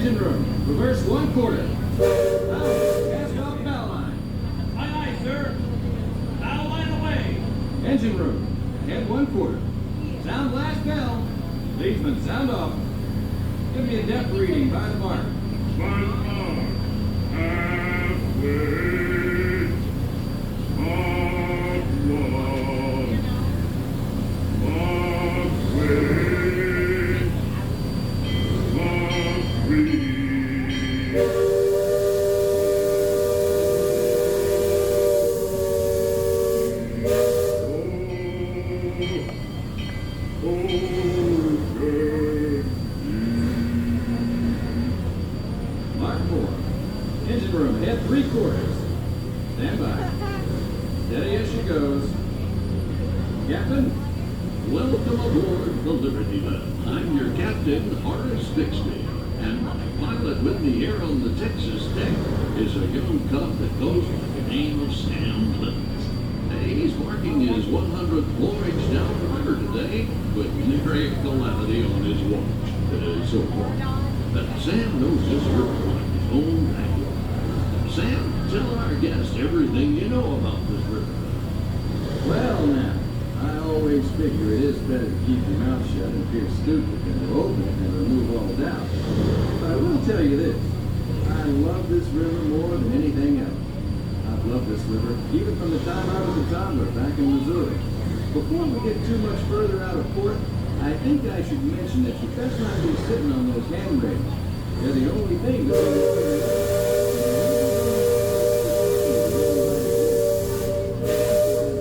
Engine room, reverse 1/4. Now, cast off bow line. Aye, aye, sir. Bow line away. Engine room, head 1/4. Sound blast bell. Leadsman, sound off. Give me a depth reading by the mark. 1 more. Halfway. Mark 1. Mark 2. Mark 3. Mark 4. Engine room, head 3/4. Stand by. Steady as she goes. Captain? Welcome aboard the Liberty Belle. I'm your captain, Horace Bixby, and my pilot with me here on the Texas deck is a young cub that goes by the name of Sam Clemens. He's marking his 100th voyage down the river today with nary a calamity on his watch so far. Sam knows this river like his own backyard. Sam, tell our guests everything you know about this river. Well, now, I always figure it is better to keep your mouth shut and appear stupid than to open it and remove all doubt. But I will tell you this. I love this river more than anything else. I've loved this river even from the time I was a toddler back in Missouri. Before we get too much further out of port, I think I should mention that you best not be sitting on those handrails. They're the only thing that's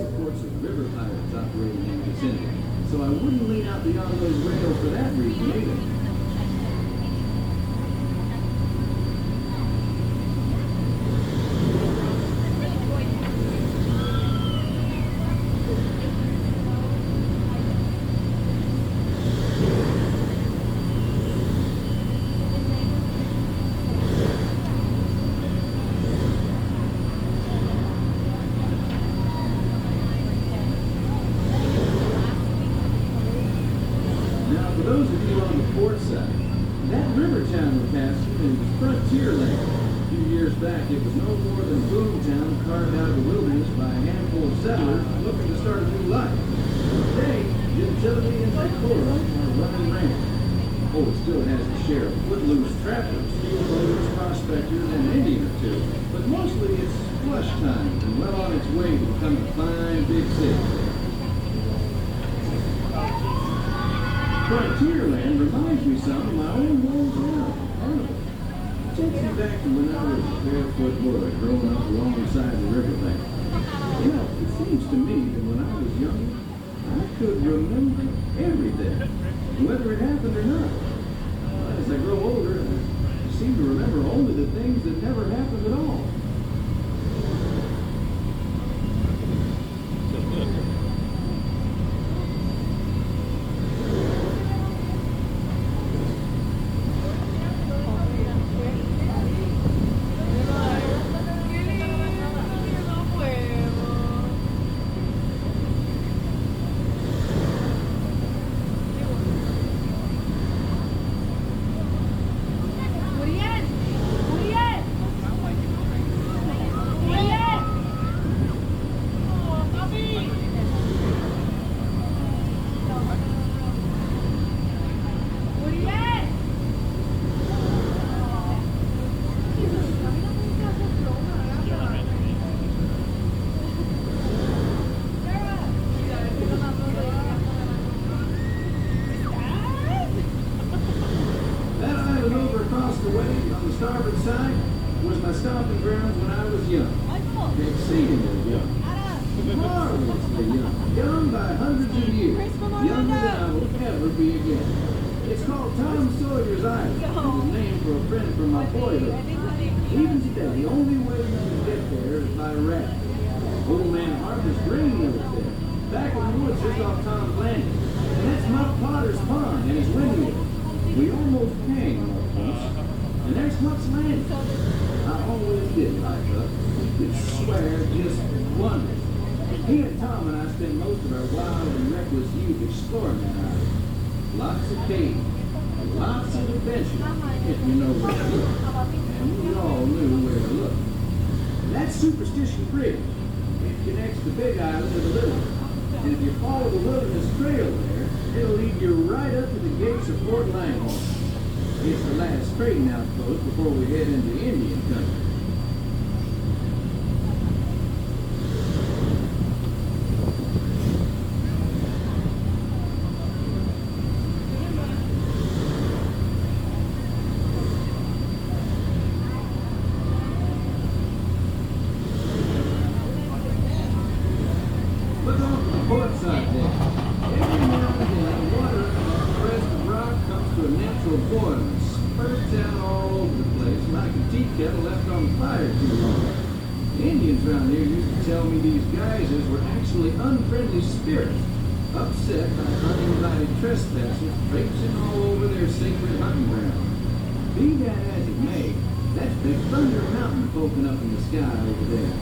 reports of river pirates operating in the vicinity. So I wouldn't lean out beyond those rails for that reason either. Now, for those of you on the port side, that river town we're passing is Frontierland. A few years back, it was no more than a boomtown carved out of the wilderness by a handful of settlers looking to start a new life. Today, utility and decor are running rampant. Oh, it still has its share of footloose trappers, field loaders, prospectors, and an Indian or two, but mostly it's flush time and well on its way to becoming a fine big city. Frontierland reminds me some of my own hometown, Arnold. It takes me back to when I was a barefoot boy growing up alongside the riverbank. You know, it seems to me that when I was young, I could remember everything, whether it happened or not. But as I grow older, I seem to remember only the things that never happened at all. Starboard side was my stomping grounds when I was young. Exceedingly young. Marvelously young. Young by hundreds of years. Younger than I will ever be again. It's called Tom Sawyer's Island. It was named for a friend from my boyhood. Even today, the only way you can get there is by raft. Old man Harper's grain mill is there. Back in the woods just off Tom's Landing. And that's Muff Potter's pond and his windmill. We almost hanged Muff once. And there's Huck's Landing. I always did like Huck. You could swear just wonders. He and Tom and I spent most of our wild and reckless youth exploring that island. Lots of caves, Lots of adventure, if you know where to look. And we all knew where to look. That's Superstition Bridge. It connects the Big Island to the Little. And if you follow the Wilderness Trail there, it'll lead you right up to the gates of Fort Langhorne. It's the last trading outpost before we head into Indian country. Look off the port side there. Every now and then, water off the crest of rock comes to a natural boil and spurts out all over the place like a tea kettle left on fire too long. The Indians around here used to tell me these geysers were actually unfriendly spirits, upset by uninvited trespassers traipsing all over their sacred hunting ground. Be that as it may, that's Big Thunder Mountain poking up in the sky over there.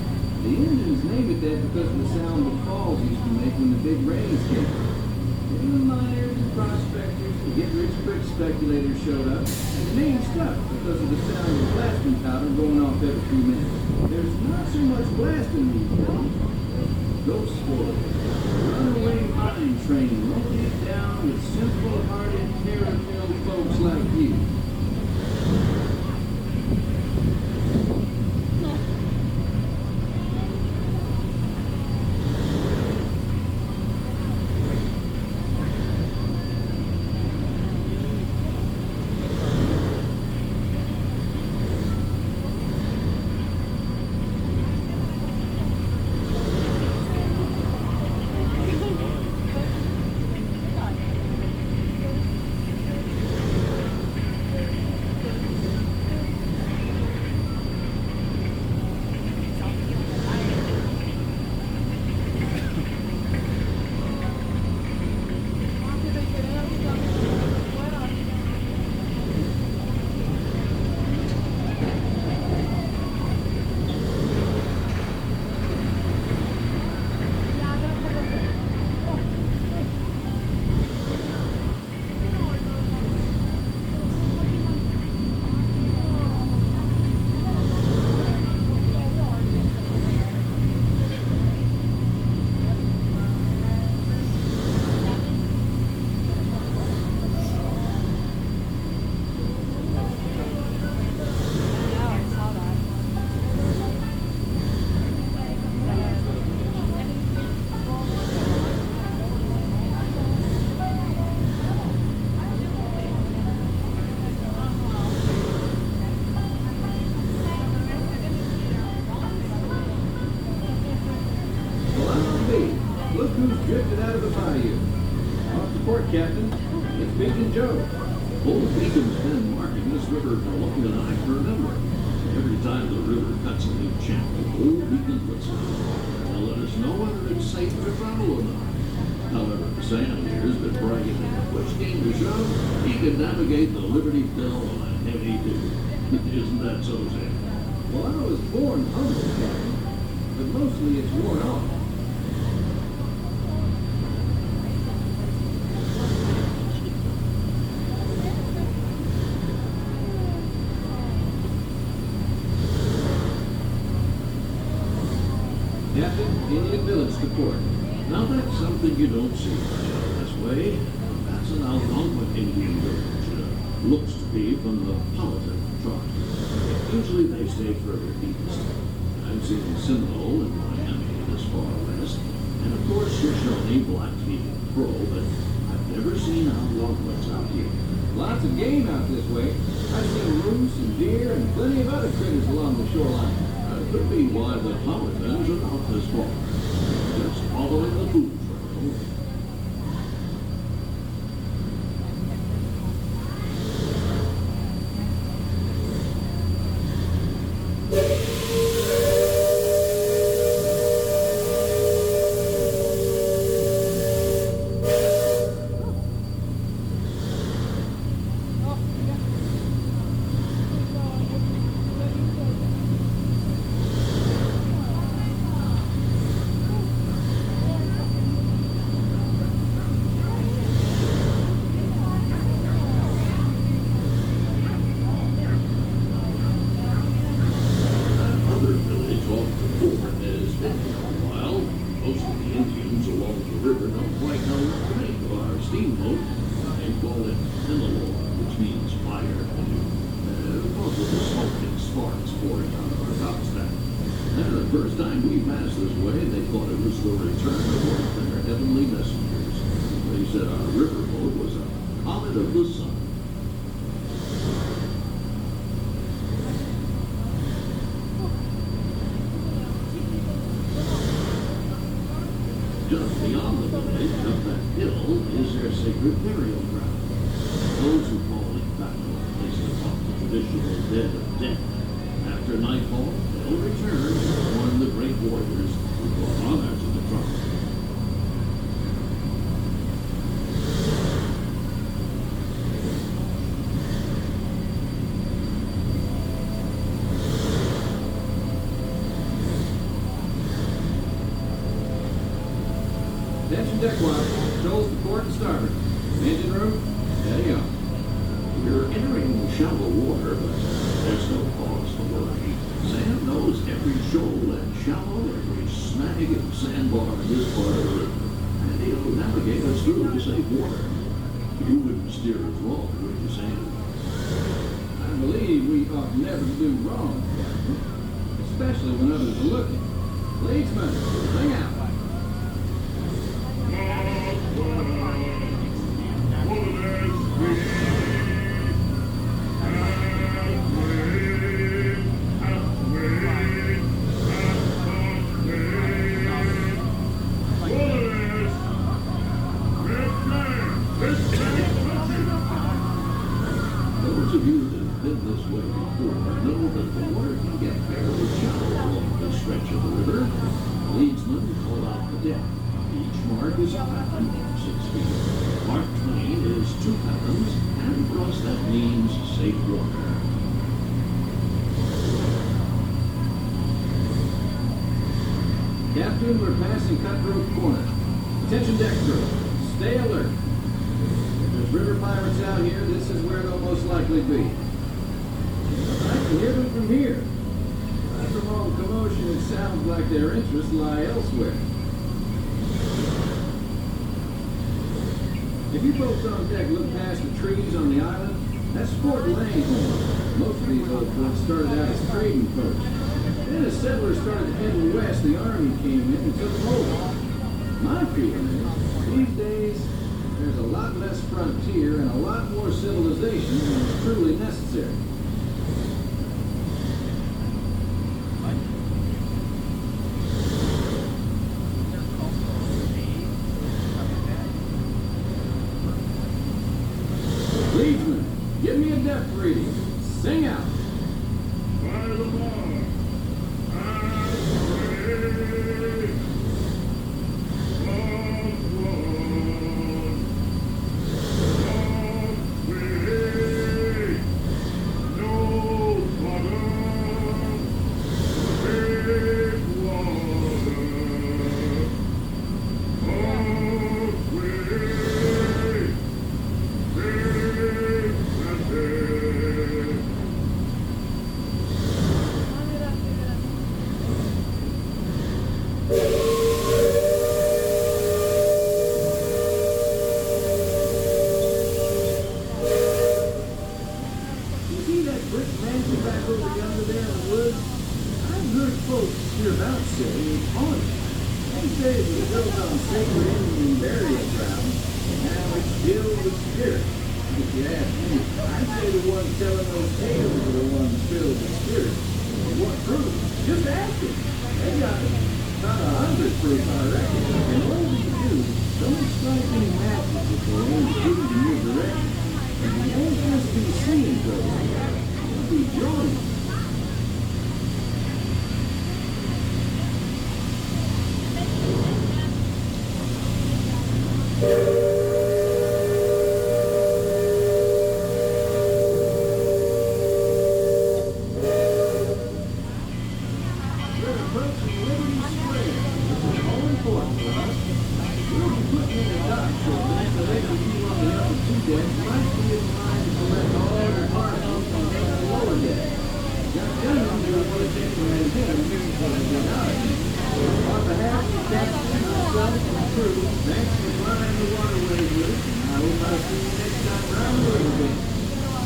The Indians named it that because of the sound the falls used to make when the big rains came. Then the miners and prospectors and get-rich-quick speculators showed up, and the name stuck because of the sound of blasting powder going off every few minutes. There's not so much blasting these days. Ghost stories, runaway mine training, rolling it down with simple-hearted, terror-filled folks like you. Drifted out of the bayou. Off the port, Captain. It's Beacon Joe. Old Beacon's been marking this river for longer than I can remember. Every time the river cuts a new channel, Old Beacon puts it on to let us know whether it's safe to travel or not. However, Sam here's been bragging that which came to shove, he can navigate the Liberty Belle on a heavy duty. Isn't that so, Sam? Well, I was born humble, Captain, but mostly it's worn off. Captain, Indian Village to port. Now that's something you don't see much out this way. That's an Algonquin Indian village. Looks to be from the Powhatan tribe. Usually they stay further east. I've seen Seminole and Miami this far west. And of course Shoshone, Blackfeet, and Crow, but I've never seen Algonquins out here. Lots of game out this way. I've seen moose and deer and plenty of other critters along the shoreline. Could be why the Powhatans are out this far. Just following the food trail. port out of our top stack. And the first time we passed this way, they thought it was the return of one of their heavenly messengers. They said our riverboat was a comet of the sun. Just beyond the village, up that hill, is their sacred burial ground. Those who fall in battle place upon the traditional dead of death. After nightfall, they'll return to join the great warriors who brought honor to the throne. Attention deck watch. Shoals to port and starboard. Engine room, steady on. You're entering shallow water, but there's no cause to worry. Sam knows every shoal and shallow, every snag and sandbar in this part of the river, and he'll navigate us through to safe water. You wouldn't steer us wrong, would you, Sam? I believe we ought never to do wrong, Captain. Especially when others are looking. Leadsman, bring out. Those of you that have been this way before know that the water can get fairly shallow along this stretch of the river. Leadsmen call out the depth. Each mark is a fathom, 6 feet. Mark 20 is 2 fathoms, and for us that means safe water. Captain, we're passing Cutthroat Corner. Attention deck crew. Stay alert. If there's river pirates out here, this is where they'll most likely be. I can hear them from here. But from all the commotion, it sounds like their interests lie elsewhere. If you folks on deck look past the trees on the island, that's Fort Langhorne. Most of these old forts started out as trading posts. Then as settlers started heading west, the army came in and took them over. My feeling is, these days, there's a lot less frontier and a lot more civilization than is truly necessary. Leadsman, give me a depth reading. Sing out. By the mark, I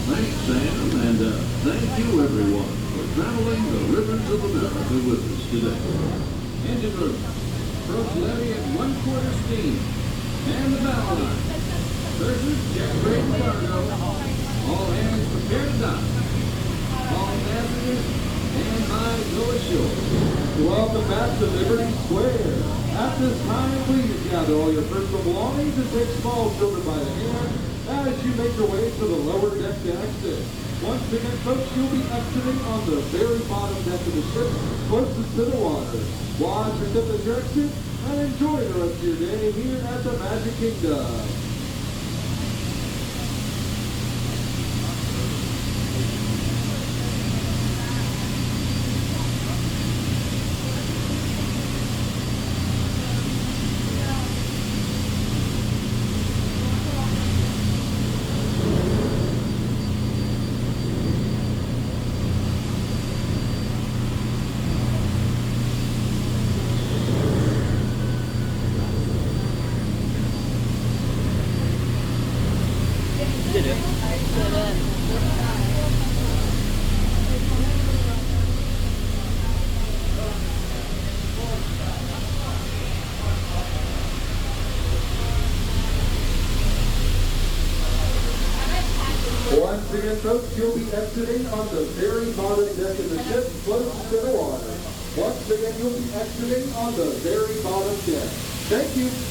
Thanks, Sam, and thank you, everyone, for traveling the rivers of America with us today. Engine room. Approach levy at 1/4 steam. And the bow line. Pursers, check brake and cargo. All hands prepare to dock. All passengers, stand by, go ashore. Welcome back to Liberty Square. At this time, please gather all your personal belongings and take small children by the hand as you make your way to the lower deck to exit. Once again, folks, you'll be exiting on the very bottom deck of the ship, closest to the water. Watch your step at your exit and enjoy the rest of your day here at the Magic Kingdom. Once again, folks, you'll be exiting on the very bottom deck of the ship, closest to the water. Once again, you'll be exiting on the very bottom deck. Thank you.